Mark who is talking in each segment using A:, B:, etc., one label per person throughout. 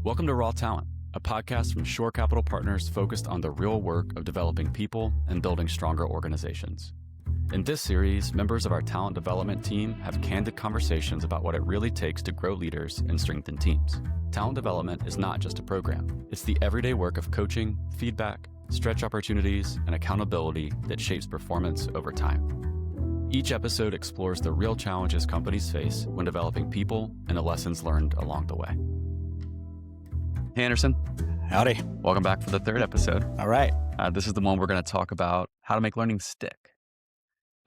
A: Welcome to Raw Talent, a podcast from Shore Capital Partners focused on the real work of developing people and building stronger organizations. In this series, members of our talent development team have candid conversations about what it really takes to grow leaders and strengthen teams. Talent development is not just a program. It's the everyday work of coaching, feedback, stretch opportunities, and accountability that shapes performance over time. Each episode explores the real challenges companies face when developing people and the lessons learned along the way. Hey, Anderson.
B: Howdy.
A: Welcome back for the third episode.
B: All right.
A: This is the one we're going to talk about how to make learning stick.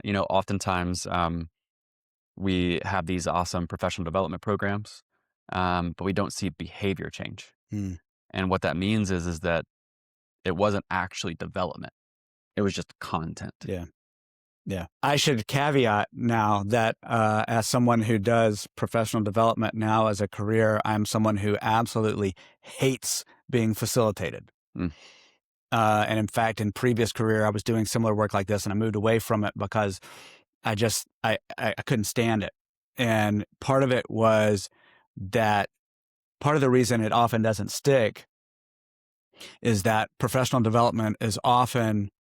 A: You know, oftentimes we have these awesome professional development programs, but we don't see behavior change. And what that means is that it wasn't actually development. It was just content.
B: Yeah. I should caveat now that as someone who does professional development now as a career, I'm someone who absolutely hates being facilitated. And in fact, in previous career, I was doing similar work like this and I moved away from it because I couldn't stand it. And part of it was that part of the reason it often doesn't stick is that professional development is often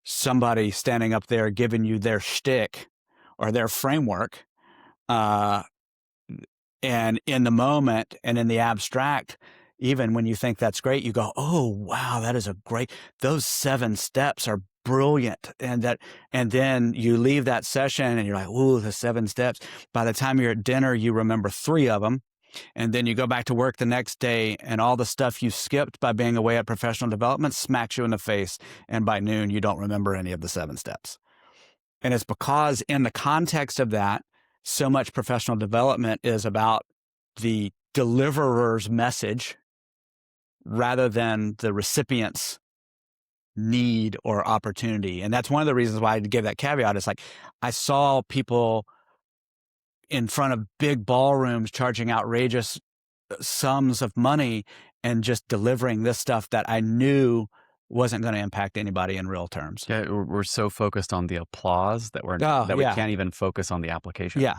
B: somebody standing up there giving you their shtick or their framework. And in the moment and in the abstract, even when you think that's great, you go, oh, wow, that is those 7 steps are brilliant. And then you leave that session and you're like, ooh, the 7 steps. By the time you're at dinner, you remember 3 of them. And then you go back to work the next day and all the stuff you skipped by being away at professional development smacks you in the face. And by noon, you don't remember any of the 7 steps. And it's because in the context of that, so much professional development is about the deliverer's message rather than the recipient's need or opportunity. And that's one of the reasons why I gave that caveat. It's like I saw people in front of big ballrooms charging outrageous sums of money and just delivering this stuff that I knew wasn't going to impact anybody in real terms.
A: Yeah, we're so focused on the applause that we can't even focus on the application.
B: Yeah.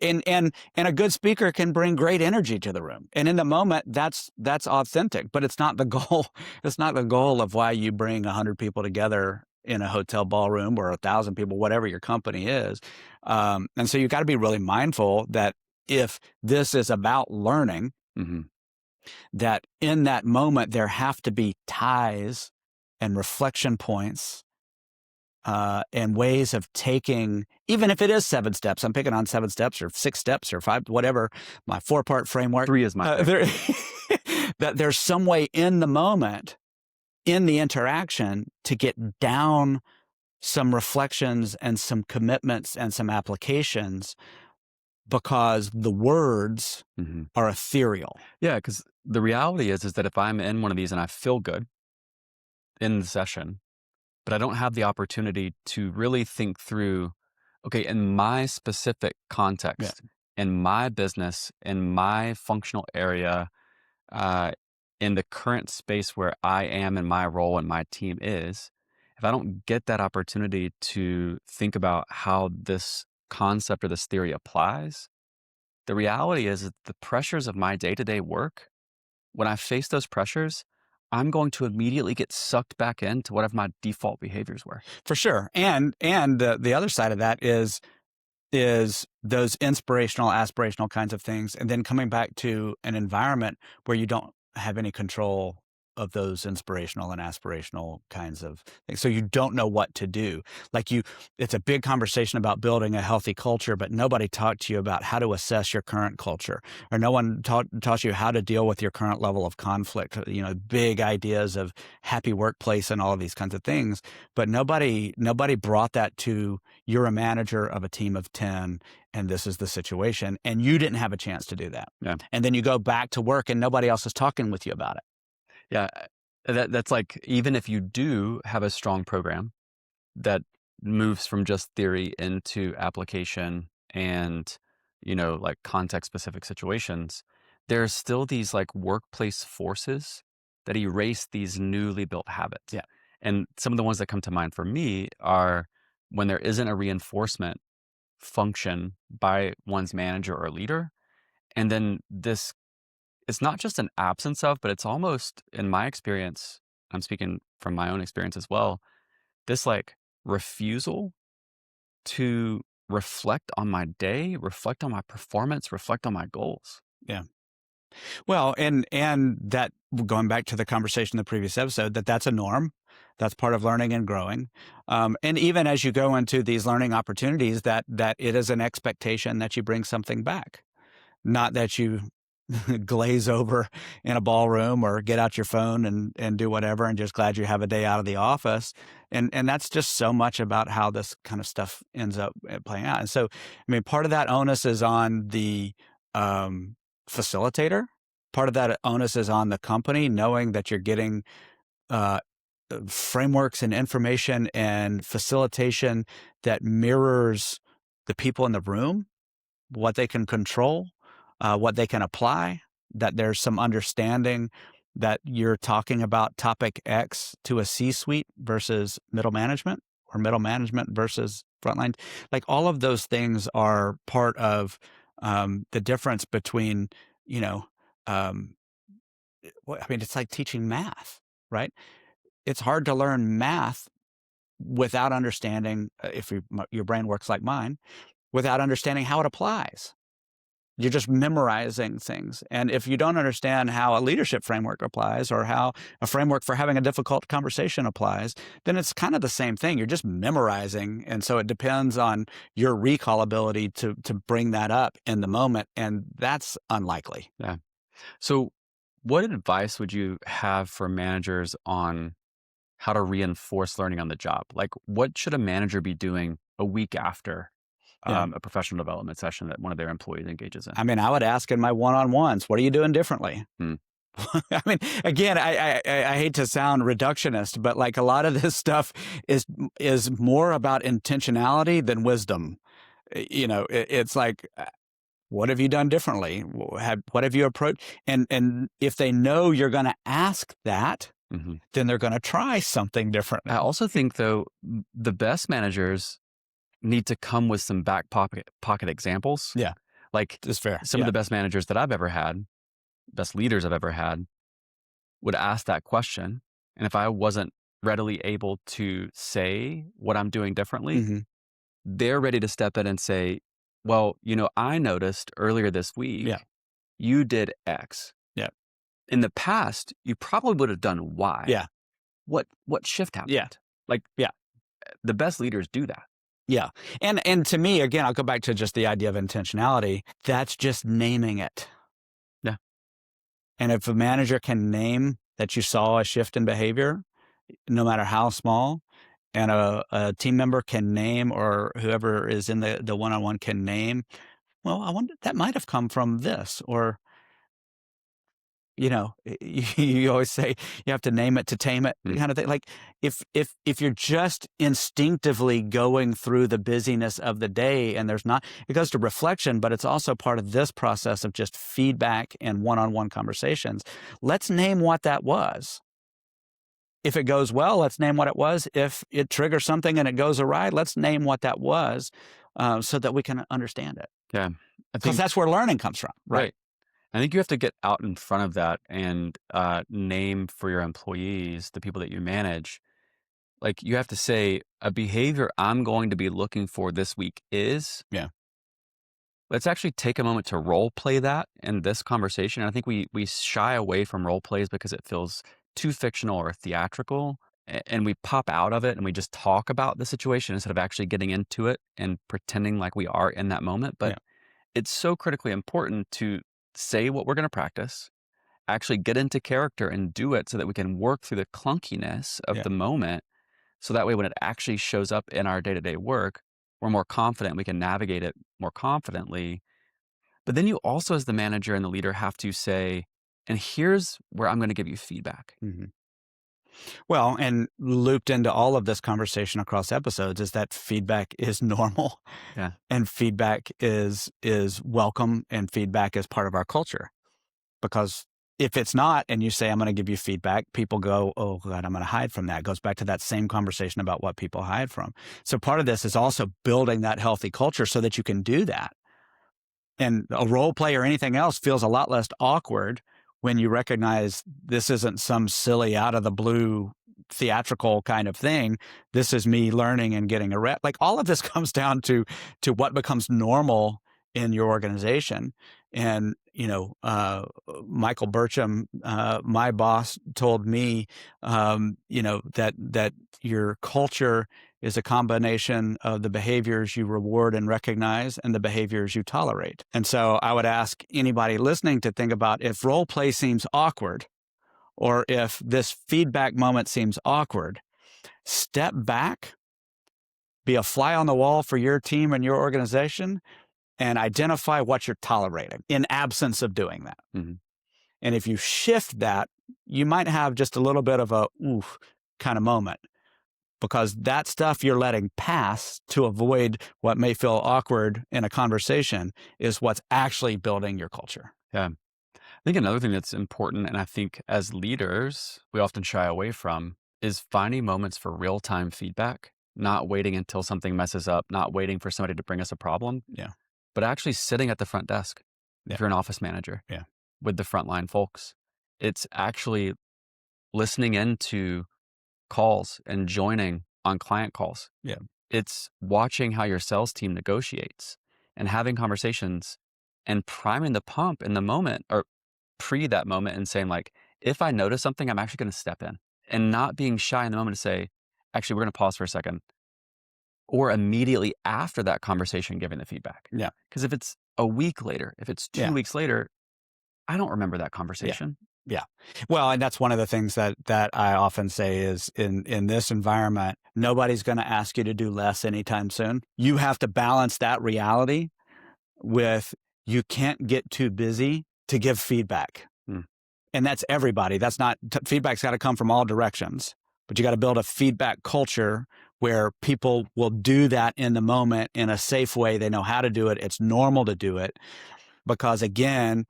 B: And a good speaker can bring great energy to the room. And in the moment, that's authentic, but it's not the goal. It's not the goal of why you bring 100 people together in a hotel ballroom or 1,000 people, whatever your company is. And so you got to be really mindful that if this is about learning, that in that moment, there have to be ties and reflection points and ways of taking, even if it is 7 steps, I'm picking on 7 steps or 6 steps or 5, whatever, my 4-part framework.
A: 3 is my
B: that there's some way in the moment, in the interaction, to get down some reflections and some commitments and some applications because the words are ethereal.
A: Yeah, because the reality is that if I'm in one of these and I feel good in the session, but I don't have the opportunity to really think through, okay, in my specific context, in my business, in my functional area, in the current space where I am and my role and my team is, if I don't get that opportunity to think about how this concept or this theory applies, the reality is that the pressures of my day-to-day work, when I face those pressures, I'm going to immediately get sucked back into whatever my default behaviors were.
B: For sure. And the other side of that is those inspirational, aspirational kinds of things, and then coming back to an environment where you don't have any control of those inspirational and aspirational kinds of things. So you don't know what to do. It's a big conversation about building a healthy culture, but nobody talked to you about how to assess your current culture, or no one taught you how to deal with your current level of conflict, big ideas of happy workplace and all of these kinds of things. But nobody brought that to, you're a manager of a team of 10 and this is the situation. And you didn't have a chance to do that.
A: Yeah.
B: And then you go back to work and nobody else is talking with you about it.
A: Yeah, that's like, even if you do have a strong program that moves from just theory into application and, like context-specific situations, there are still these like workplace forces that erase these newly built habits.
B: Yeah.
A: And some of the ones that come to mind for me are when there isn't a reinforcement function by one's manager or leader, and then this it's not just an absence of, but it's almost, in my experience, I'm speaking from my own experience as well, this like refusal to reflect on my day, reflect on my performance, reflect on my goals.
B: Yeah. Well, and that, going back to the conversation in the previous episode, that's a norm. That's part of learning and growing. And even as you go into these learning opportunities, that it is an expectation that you bring something back, not that you glaze over in a ballroom or get out your phone and do whatever and just glad you have a day out of the office. And that's just so much about how this kind of stuff ends up playing out. And so, I mean, part of that onus is on the facilitator. Part of that onus is on the company, knowing that you're getting uh, frameworks and information and facilitation that mirrors the people in the room, what they can control, what they can apply, that there's some understanding that you're talking about topic X to a C-suite versus middle management, or middle management versus frontline. Like, all of those things are part of the difference between, you know, um, I mean, it's like teaching math, right? It's hard to learn math without understanding, if your brain works like mine, without understanding how it applies. You're just memorizing things. And if you don't understand how a leadership framework applies, or how a framework for having a difficult conversation applies, then it's kind of the same thing. You're just memorizing. And so it depends on your recall ability to bring that up in the moment. And that's unlikely.
A: Yeah. So what advice would you have for managers on how to reinforce learning on the job? Like, what should a manager be doing a week after
B: Yeah.
A: a professional development session that one of their employees engages in?
B: I mean, I would ask in my one-on-ones, what are you doing differently?
A: Hmm.
B: I mean, again, I hate to sound reductionist, but like, a lot of this stuff is more about intentionality than wisdom. You know, it's like, what have you done differently? What have you approached? And if they know you're going to ask that,
A: Mm-hmm.
B: then they're going to try something different.
A: I also think, though, the best managers need to come with some back pocket examples.
B: Yeah,
A: Like,
B: it's fair.
A: some of the best managers that I've ever had, best leaders I've ever had, would ask that question. And if I wasn't readily able to say what I'm doing differently,
B: Mm-hmm.
A: they're ready to step in and say, well, I noticed earlier this week,
B: Yeah.
A: you did X.
B: Yeah.
A: In the past, you probably would have done Y.
B: Yeah.
A: What shift happened?
B: Yeah.
A: Like,
B: Yeah.
A: the best leaders do that.
B: Yeah. And to me, again, I'll go back to just the idea of intentionality. That's just naming it.
A: Yeah.
B: And if a manager can name that you saw a shift in behavior, no matter how small, and a team member can name, or whoever is in the one-on-one can name, well, I wonder, that might have come from this. Or, you always say you have to name it to tame it, kind of thing. Like, if you're just instinctively going through the busyness of the day, and there's not, it goes to reflection, but it's also part of this process of just feedback and one-on-one conversations. Let's name what that was. If it goes well, let's name what it was. If it triggers something and it goes awry, let's name what that was, so that we can understand it.
A: Yeah.
B: Because that's where learning comes from.
A: Right. I think you have to get out in front of that and name for your employees, the people that you manage. Like, you have to say, a behavior I'm going to be looking for this week is.
B: Yeah.
A: Let's actually take a moment to role play that in this conversation. And I think we shy away from role plays because it feels too fictional or theatrical. And we pop out of it and we just talk about the situation instead of actually getting into it and pretending like we are in that moment. But it's so critically important to say what we're going to practice, actually get into character and do it so that we can work through the clunkiness of the moment. So that way, when it actually shows up in our day-to-day work, we're more confident. We can navigate it more confidently. But then you also, as the manager and the leader, have to say, and here's where I'm going to give you feedback.
B: Mm-hmm. Well, and looped into all of this conversation across episodes is that feedback is normal.
A: Yeah.
B: And feedback is welcome, and feedback is part of our culture. Because if it's not, and you say, I'm going to give you feedback, people go, oh God, I'm going to hide from that. It goes back to that same conversation about what people hide from. So part of this is also building that healthy culture so that you can do that. And a role play or anything else feels a lot less awkward when you recognize this isn't some silly out of the blue theatrical kind of thing. This is me learning and getting a rep. Like all of this comes down to what becomes normal in your organization. And, Michael Burcham, my boss, told me, that your culture is a combination of the behaviors you reward and recognize and the behaviors you tolerate. And so I would ask anybody listening to think about, if role play seems awkward, or if this feedback moment seems awkward, step back, be a fly on the wall for your team and your organization, and identify what you're tolerating in absence of doing that.
A: Mm-hmm.
B: And if you shift that, you might have just a little bit of a oof kind of moment, because that stuff you're letting pass to avoid what may feel awkward in a conversation is what's actually building your culture.
A: Yeah. I think another thing that's important, and I think as leaders, we often shy away from, is finding moments for real-time feedback, not waiting until something messes up, not waiting for somebody to bring us a problem.
B: Yeah.
A: But actually sitting at the front desk, if you're an office manager, with the frontline folks. It's actually listening into calls and joining on client calls.
B: Yeah.
A: It's watching how your sales team negotiates and having conversations and priming the pump in the moment or pre that moment and saying, like, if I notice something, I'm actually going to step in, and not being shy in the moment to say, actually, we're going to pause for a second, or immediately after that conversation, giving the feedback.
B: Yeah.
A: Because if it's a week later, if it's 2 weeks later, I don't remember that conversation.
B: Yeah. Well, and that's one of the things that I often say is in this environment, nobody's going to ask you to do less anytime soon. You have to balance that reality with, you can't get too busy to give feedback. And that's everybody. That's not, feedback's got to come from all directions, but you got to build a feedback culture where people will do that in the moment in a safe way. They know how to do it. It's normal to do it. Because again,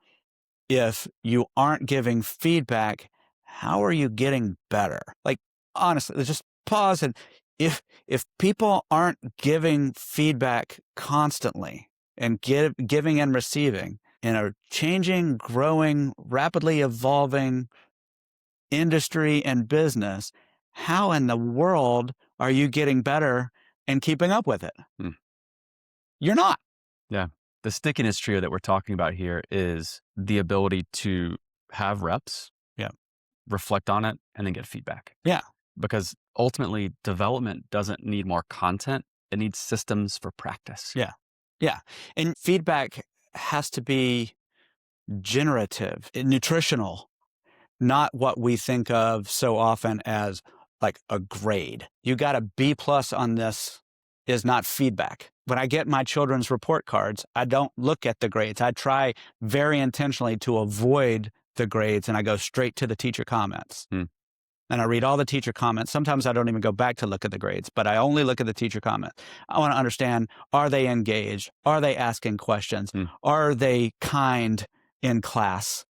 B: if you aren't giving feedback, how are you getting better? Like, honestly, let's just pause. And if people aren't giving feedback constantly and giving and receiving in a changing, growing, rapidly evolving industry and business, how in the world are you getting better and keeping up with it? You're not.
A: Yeah. The stickiness trio that we're talking about here is the ability to have reps, reflect on it, and then get feedback.
B: Yeah.
A: Because ultimately, development doesn't need more content. It needs systems for practice.
B: Yeah. Yeah. And feedback has to be generative and nutritional, not what we think of so often as like a grade. You got a B+ on this is not feedback. When I get my children's report cards, I don't look at the grades. I try very intentionally to avoid the grades, and I go straight to the teacher comments. And I read all the teacher comments. Sometimes I don't even go back to look at the grades, but I only look at the teacher comments. I want to understand, are they engaged? Are they asking questions? Are they kind in class?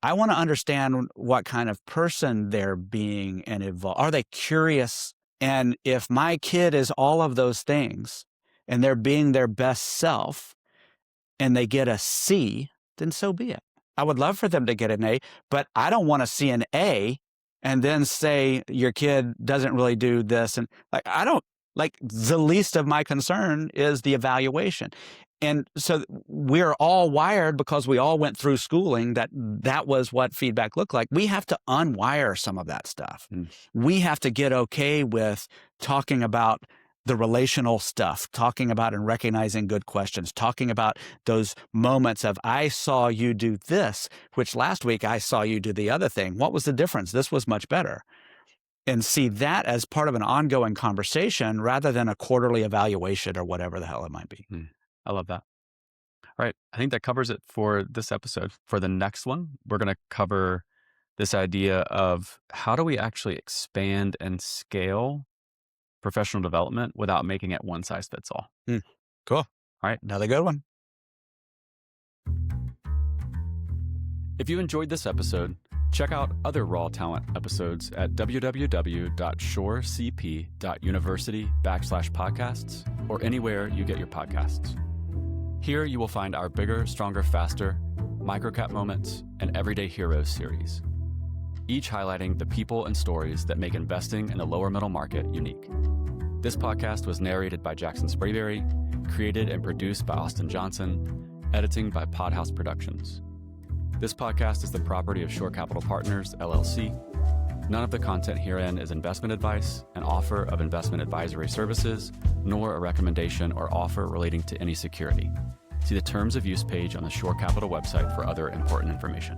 B: I want to understand what kind of person they're being and evolve. Are they curious? And if my kid is all of those things and they're being their best self and they get a C, then so be it. I would love for them to get an A, but I don't want to see an A and then say your kid doesn't really do this. And the least of my concern is the evaluation. And so we're all wired, because we all went through schooling, that was what feedback looked like. We have to unwire some of that stuff. We have to get okay with talking about the relational stuff, talking about and recognizing good questions, talking about those moments of, I saw you do this, which last week I saw you do the other thing. What was the difference? This was much better. And see that as part of an ongoing conversation rather than a quarterly evaluation or whatever the hell it might be.
A: I love that. All right. I think that covers it for this episode. For the next one, we're going to cover this idea of how do we actually expand and scale professional development without making it one size fits all.
B: Cool.
A: All right.
B: Another good one.
A: If you enjoyed this episode, check out other Raw Talent episodes at www.shorecp.university/podcasts or anywhere you get your podcasts. Here you will find our bigger, stronger, faster, Microcap Moments, and Everyday Heroes series, each highlighting the people and stories that make investing in the lower middle market unique. This podcast was narrated by Jackson Sprayberry, created and produced by Austin Johnson, editing by Podhouse Productions. This podcast is the property of Shore Capital Partners, LLC. None of the content herein is investment advice, an offer of investment advisory services, nor a recommendation or offer relating to any security. See the Terms of Use page on the Shore Capital website for other important information.